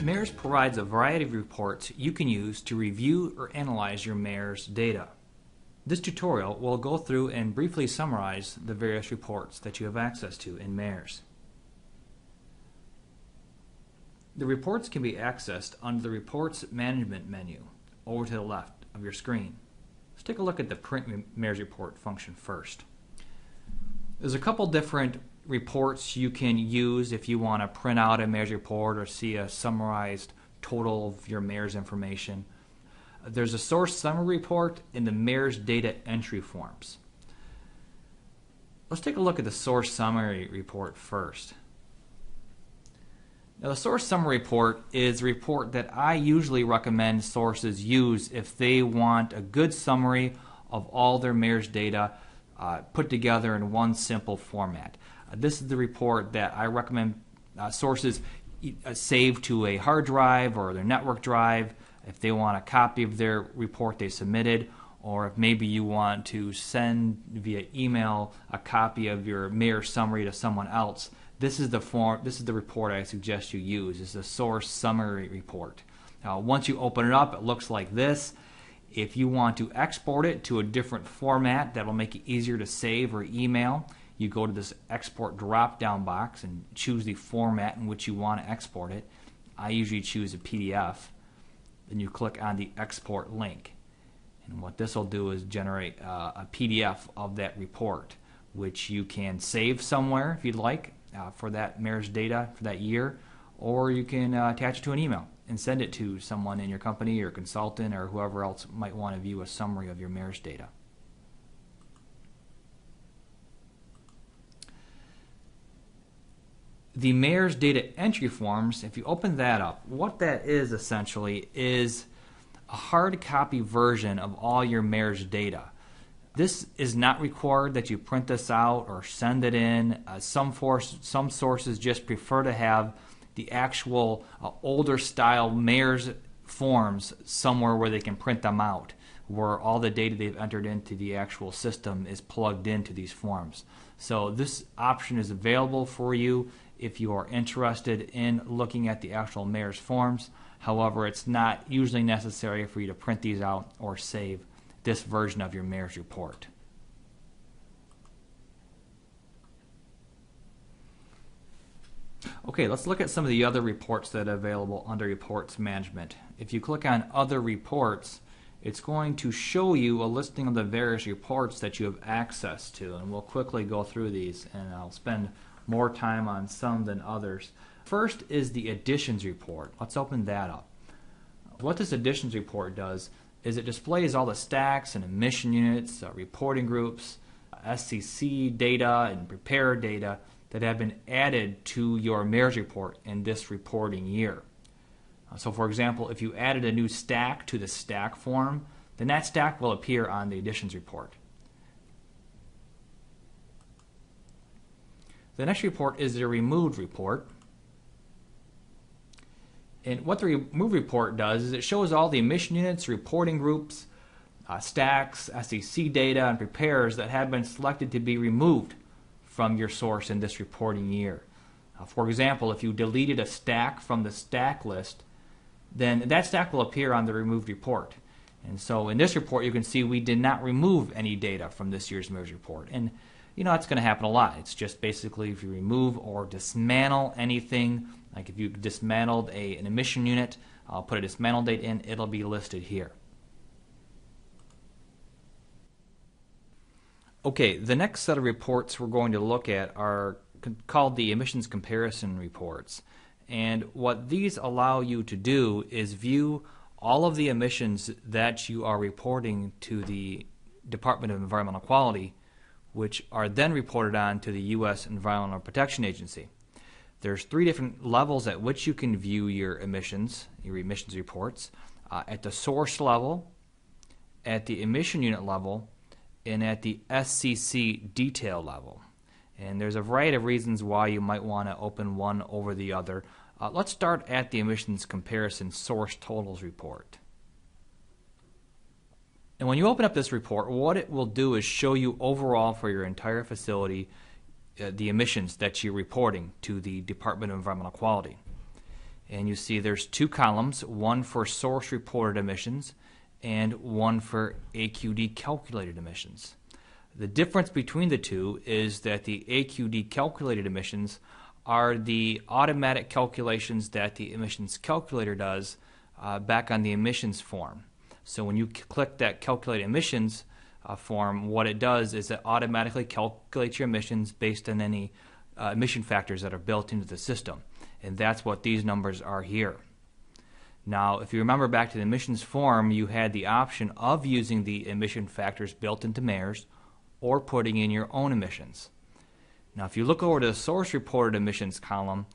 MAERS provides a variety of reports you can use to review or analyze your MAERS data. This tutorial will go through and briefly summarize the various reports that you have access to in MAERS. The reports can be accessed under the Reports Management menu over to the left of your screen. Let's take a look at the Print MAERS Report function first. There's a couple different reports you can use if you want to print out a MAERS report or see a summarized total of your MAERS information. There's a source summary report and the MAERS data entry forms. Let's take a look at the source summary report first. Now, the source summary report is a report that I usually recommend sources use if they want a good summary of all their MAERS data put together in one simple format. This is the report that I recommend sources save to a hard drive or their network drive if they want a copy of their report they submitted, or if maybe you want to send via email a copy of your MAERS summary to someone else. This is the report I suggest you use. It's a source summary report. Now, once you open it up, it looks like this. If you want to export it to a different format that will make it easier to save or email, you go to this export drop-down box and choose the format in which you want to export it. I usually choose a PDF. Then you click on the export link. And what this will do is generate a PDF of that report, which you can save somewhere if you'd like for that MAERS data for that year, or you can attach it to an email and send it to someone in your company or consultant or whoever else might want to view a summary of your MAERS data. The MAERS data entry forms, if you open that up, what that is essentially is a hard copy version of all your MAERS data. This is not required that you print this out or send it in. Some sources just prefer to have the actual older style MAERS forms somewhere where they can print them out, where all the data they've entered into the actual system is plugged into these forms. So this option is available for you if you are interested in looking at the actual MAERS forms. However, it's not usually necessary for you to print these out or save this version of your MAERS report. Okay, let's look at some of the other reports that are available under Reports Management. If you click on Other Reports, it's going to show you a listing of the various reports that you have access to, and we'll quickly go through these, and I'll spend more time on some than others. First is the Additions report. Let's open that up. What this Additions report does is it displays all the stacks and emission units, reporting groups, SCC data, and prepare data that have been added to your MAERS report in this reporting year. So for example, if you added a new stack to the stack form, then that stack will appear on the Additions report. The next report is the Removed report. And what the Remove report does is it shows all the emission units, reporting groups, stacks, SEC data, and prepares that have been selected to be removed from your source in this reporting year. For example, if you deleted a stack from the stack list, then that stack will appear on the Removed report. And so in this report, you can see we did not remove any data from this year's MAERS report. And you know, that's going to happen a lot. It's just basically if you remove or dismantle anything, like if you dismantled an emission unit, I'll put a dismantle date in, it'll be listed here. Okay, the next set of reports we're going to look at are called the Emissions Comparison Reports. And what these allow you to do is view all of the emissions that you are reporting to the Department of Environmental Quality, which are then reported on to the U.S. Environmental Protection Agency. There's 3 different levels at which you can view your emissions reports. At the source level, at the emission unit level, and at the SCC detail level. And there's a variety of reasons why you might want to open one over the other. Let's start at the Emissions Comparison Source Totals report. And when you open up this report, what it will do is show you overall for your entire facility the emissions that you're reporting to the Department of Environmental Quality. And you see there's two columns, one for source reported emissions and one for AQD calculated emissions. The difference between the two is that the AQD calculated emissions are the automatic calculations that the emissions calculator does back on the emissions form. So when you click that calculate emissions form, what it does is it automatically calculates your emissions based on any emission factors that are built into the system. And that's what these numbers are here. Now, if you remember back to the emissions form, you had the option of using the emission factors built into MAERS or putting in your own emissions. Now, if you look over to the source reported emissions column,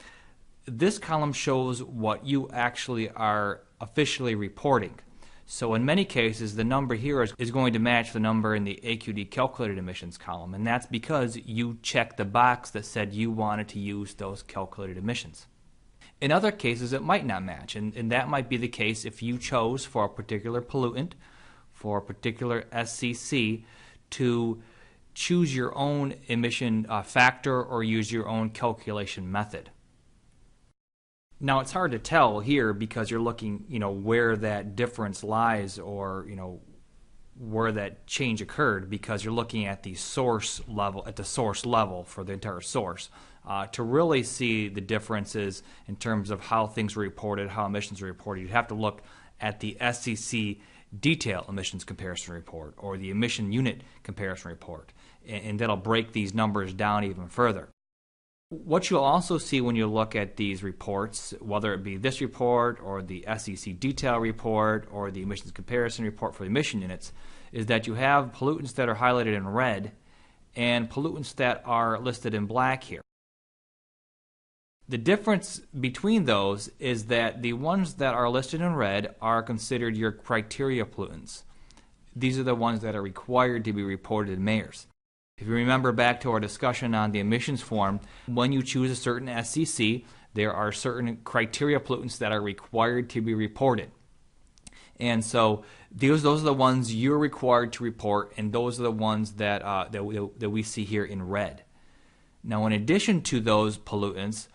this column shows what you actually are officially reporting. So in many cases, the number here is going to match the number in the AQD calculated emissions column, and that's because you checked the box that said you wanted to use those calculated emissions. In other cases, it might not match, and that might be the case if you chose for a particular pollutant, for a particular SCC, to choose your own emission factor or use your own calculation method. Now, it's hard to tell here because you're looking, where that difference lies, or, where that change occurred, because you're looking at the source level, for the entire source. To really see the differences in terms of how things are reported, how emissions are reported, you'd have to look at the SCC detail emissions comparison report or the emission unit comparison report, and that'll break these numbers down even further. What you'll also see when you look at these reports, whether it be this report or the SEC detail report or the emissions comparison report for the emission units, is that you have pollutants that are highlighted in red and pollutants that are listed in black here. The difference between those is that the ones that are listed in red are considered your criteria pollutants. These are the ones that are required to be reported in MAERS. If you remember back to our discussion on the emissions form, when you choose a certain SCC, there are certain criteria pollutants that are required to be reported. And so those are the ones you're required to report, and those are the ones that we see here in red. Now, in addition to those pollutants,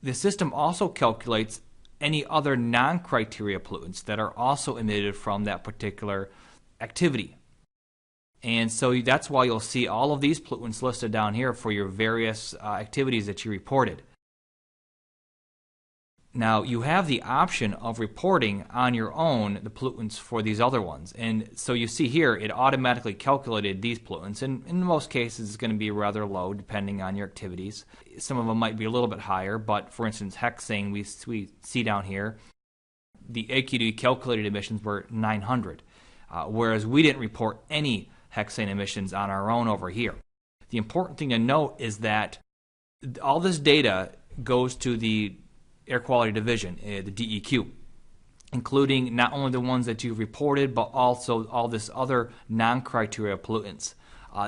the system also calculates any other non-criteria pollutants that are also emitted from that particular activity. And so that's why you'll see all of these pollutants listed down here for your various activities that you reported. Now, you have the option of reporting on your own the pollutants for these other ones. And so you see here, it automatically calculated these pollutants. And in most cases, it's going to be rather low depending on your activities. Some of them might be a little bit higher, but for instance, hexane, we see down here, the AQD calculated emissions were 900, whereas we didn't report any hexane emissions on our own over here. The important thing to note is that all this data goes to the Air Quality Division, the DEQ, including not only the ones that you've reported, but also all this other non-criteria pollutants.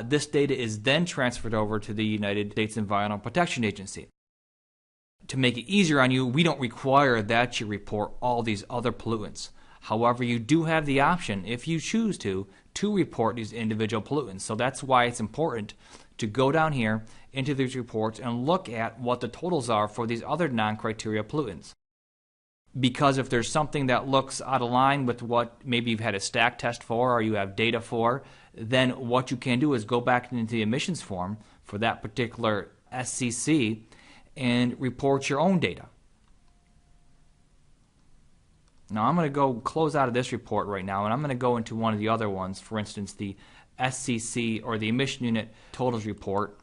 This data is then transferred over to the United States Environmental Protection Agency. To make it easier on you, we don't require that you report all these other pollutants. However, you do have the option, if you choose to report these individual pollutants. So that's why it's important to go down here into these reports and look at what the totals are for these other non-criteria pollutants. Because if there's something that looks out of line with what maybe you've had a stack test for or you have data for, then what you can do is go back into the emissions form for that particular SCC and report your own data. Now I'm going to go close out of this report right now, and I'm going to go into one of the other ones, for instance the SCC or the emission unit totals report.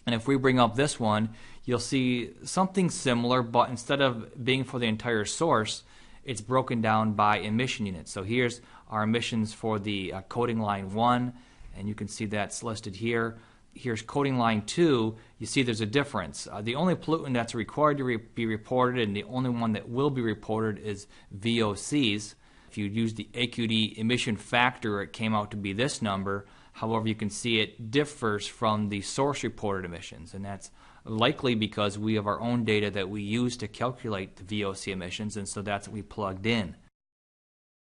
And if we bring up this one, you'll see something similar, but instead of being for the entire source, it's broken down by emission units. So here's our emissions for the coding line 1, and you can see that's listed here. Here's coding line 2. You see there's a difference. The only pollutant that's required to be reported and the only one that will be reported is VOCs. If you use the AQD emission factor, it came out to be this number. However, you can see it differs from the source reported emissions, and that's likely because we have our own data that we use to calculate the VOC emissions, and so that's what we plugged in.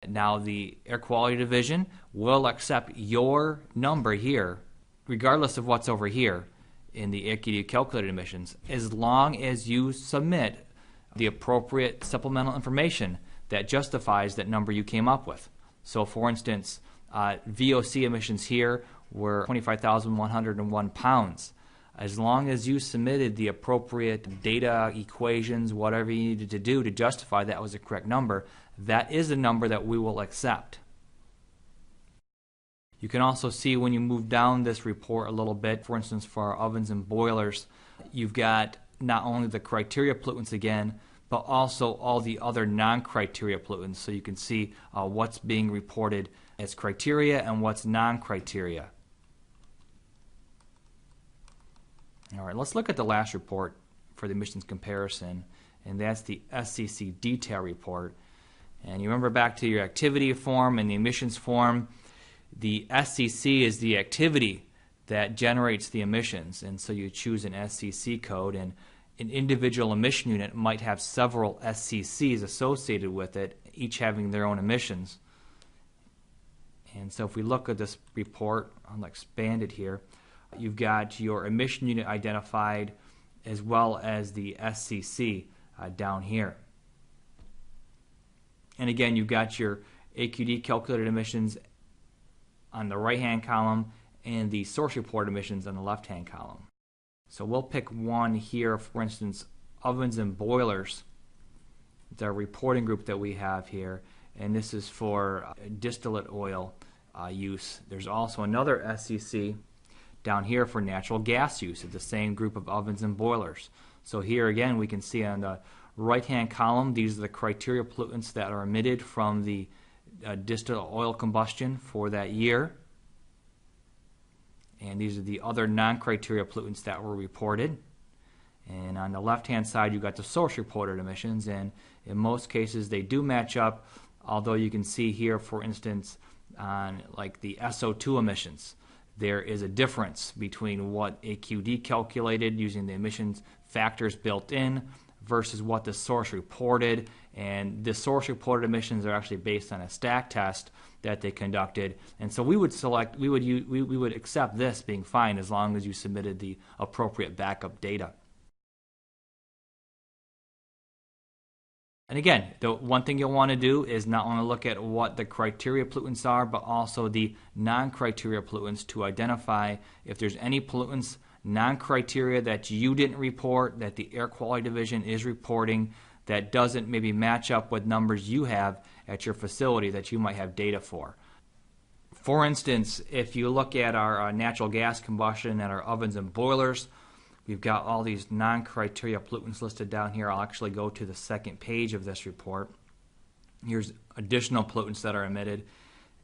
Now the Air Quality Division will accept your number here, regardless of what's over here in the AQD calculated emissions, as long as you submit the appropriate supplemental information that justifies that number you came up with. So for instance, VOC emissions here were 25,101 pounds. As long as you submitted the appropriate data, equations, whatever you needed to do to justify that was the correct number, that is a number that we will accept. You can also see when you move down this report a little bit, for instance, for our ovens and boilers, you've got not only the criteria pollutants again, but also all the other non-criteria pollutants. So you can see what's being reported as criteria and what's non-criteria. All right, let's look at the last report for the emissions comparison, and that's the SCC detail report. And you remember back to your activity form and the emissions form, the SCC is the activity that generates the emissions, and so you choose an SCC code, and an individual emission unit might have several SCCs associated with it, each having their own emissions. And so if we look at this report, I'll expand it here. You've got your emission unit identified as well as the SCC down here. And again, you've got your AQD calculated emissions on the right-hand column and the source report emissions on the left-hand column. So we'll pick one here, for instance, ovens and boilers. It's our reporting group that we have here, and this is for distillate oil use. There's also another SCC down here for natural gas use. It's the same group of ovens and boilers. So here again we can see on the right-hand column, these are the criteria pollutants that are emitted from the distillate oil combustion for that year. And these are the other non-criteria pollutants that were reported. And on the left-hand side, you've got the source reported emissions, and in most cases they do match up, although you can see here, for instance, on like the SO2 emissions, there is a difference between what AQD calculated using the emissions factors built in versus what the source reported. And the source reported emissions are actually based on a stack test that they conducted, and so we would accept this being fine as long as you submitted the appropriate backup data. And again, the one thing you'll want to do is not only look at what the criteria pollutants are, but also the non-criteria pollutants to identify if there's any pollutants, non-criteria that you didn't report, that the Air Quality Division is reporting, that doesn't maybe match up with numbers you have at your facility that you might have data for. For instance, if you look at our natural gas combustion and our ovens and boilers, we've got all these non-criteria pollutants listed down here. I'll actually go to the second page of this report. Here's additional pollutants that are emitted.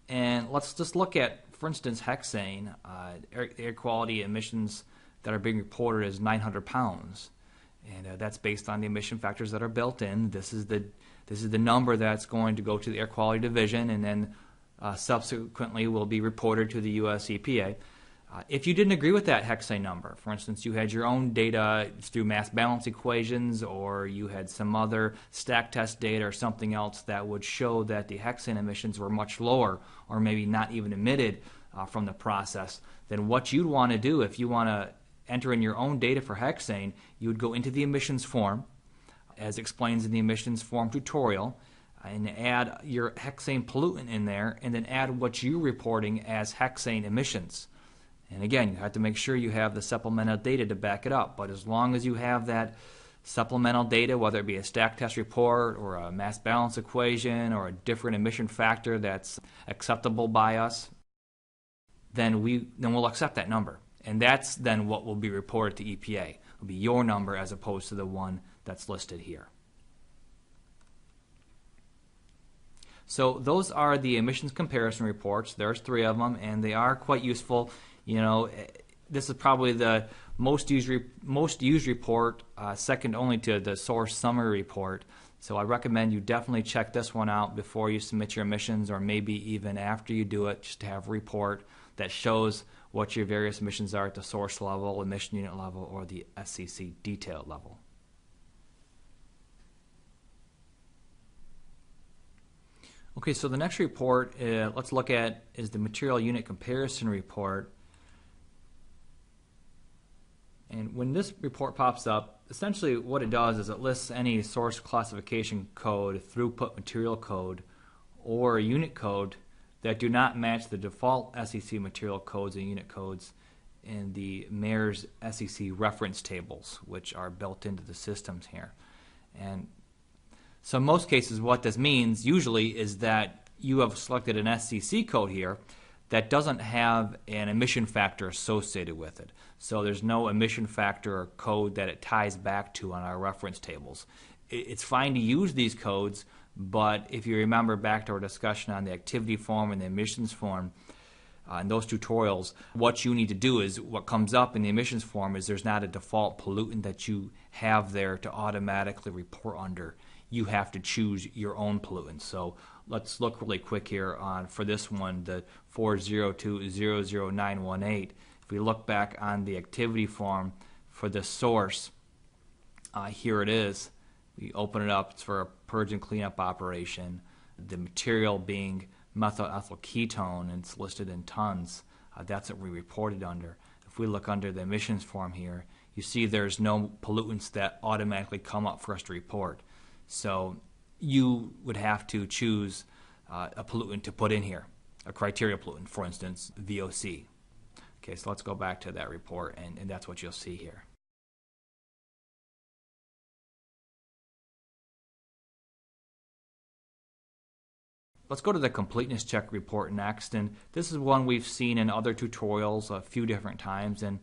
And let's just look at, for instance, hexane. Air quality emissions that are being reported as 900 pounds. And that's based on the emission factors that are built in. This is the number that's going to go to the Air Quality Division, and then subsequently will be reported to the U.S. EPA. If you didn't agree with that hexane number, for instance, you had your own data through mass balance equations, or you had some other stack test data or something else that would show that the hexane emissions were much lower, or maybe not even emitted from the process, then what you'd want to do if you want to enter in your own data for hexane, you would go into the emissions form, as explains in the emissions form tutorial, and add your hexane pollutant in there, and then add what you're reporting as hexane emissions. And again, you have to make sure you have the supplemental data to back it up, but as long as you have that supplemental data, whether it be a stack test report or a mass balance equation or a different emission factor that's acceptable by us, then we'll accept that number. And that's then what will be reported to EPA. It will be your number as opposed to the one that's listed here. So those are the emissions comparison reports. There's 3 of them, and they are quite useful. You know, this is probably the most used report, second only to the source summary report. So I recommend you definitely check this one out before you submit your emissions, or maybe even after you do it, just to have a report that shows what your various emissions are at the source level, emission unit level, or the SCC detail level. Okay, so the next report let's look at is the material unit comparison report. And And when this report pops up, essentially what it does is it lists any source classification code, throughput material code, or unit code that do not match the default SEC material codes and unit codes in the MAERS SEC reference tables, which are built into the systems here. And so in most cases what this means usually is that you have selected an SEC code here that doesn't have an emission factor associated with it. So there's no emission factor or code that it ties back to on our reference tables. It's fine to use these codes, but if you remember back to our discussion on the activity form and the emissions form, in those tutorials, what you need to do is, what comes up in the emissions form is there's not a default pollutant that you have there to automatically report under. You have to choose your own pollutant. So let's look really quick here on, for this one, the 402-00918. If we look back on the activity form for the source, here it is. We open it up. It's for a purge and cleanup operation. The material being methyl ethyl ketone, and it's listed in tons. That's what we reported under. If we look under the emissions form here, you see there's no pollutants that automatically come up for us to report. So you would have to choose a pollutant to put in here, a criteria pollutant, for instance, VOC. Okay, so let's go back to that report, and that's what you'll see here. Let's go to the completeness check report next, and this is one we've seen in other tutorials a few different times, and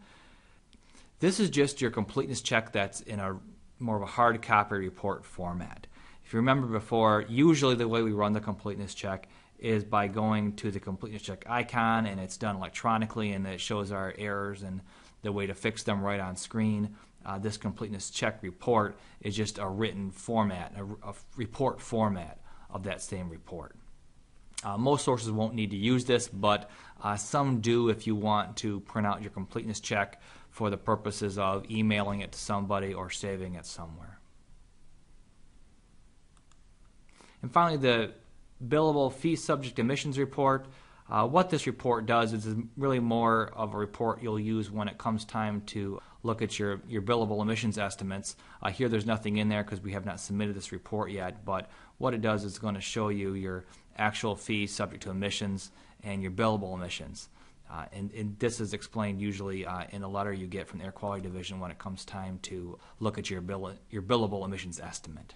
this is just your completeness check that's in a more of a hard copy report format. If you remember before, usually the way we run the completeness check is by going to the completeness check icon, and it's done electronically, and it shows our errors and the way to fix them right on screen. This completeness check report is just a written format, a report format of that same report. Most sources won't need to use this, but some do if you want to print out your completeness check for the purposes of emailing it to somebody or saving it somewhere. And finally, the billable fee subject emissions report. What this report does is really more of a report you'll use when it comes time to look at your billable emissions estimates. Here there's nothing in there because we have not submitted this report yet, but what it does is it's going to show you your actual fees subject to emissions and your billable emissions. And this is explained usually in a letter you get from the Air Quality Division when it comes time to look at your billable emissions estimate.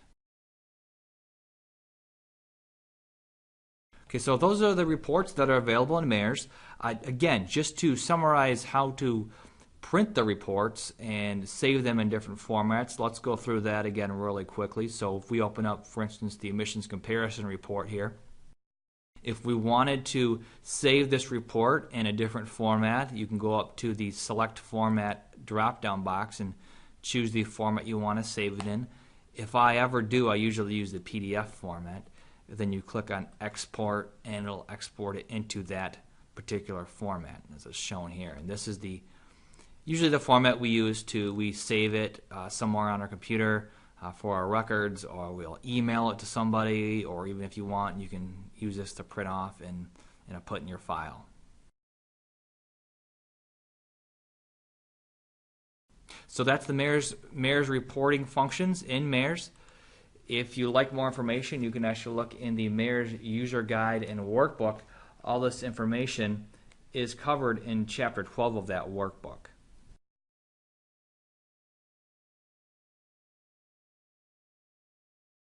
Okay, so those are the reports that are available in MAERS. Again, just to summarize how to print the reports and save them in different formats, let's go through that again really quickly. So if we open up, for instance, the emissions comparison report here, if we wanted to save this report in a different format, you can go up to the Select Format drop-down box and choose the format you want to save it in. If I ever do, I usually use the PDF format. Then you click on Export, and it'll export it into that particular format, as is shown here. And this is usually the format we use we save it somewhere on our computer for our records, or we'll email it to somebody, or even if you want, you can use this to print off and put in your file. So that's the MAERS reporting functions in MAERS. If you like more information, you can actually look in the MAERS user guide and workbook. All this information is covered in Chapter 12 of that workbook.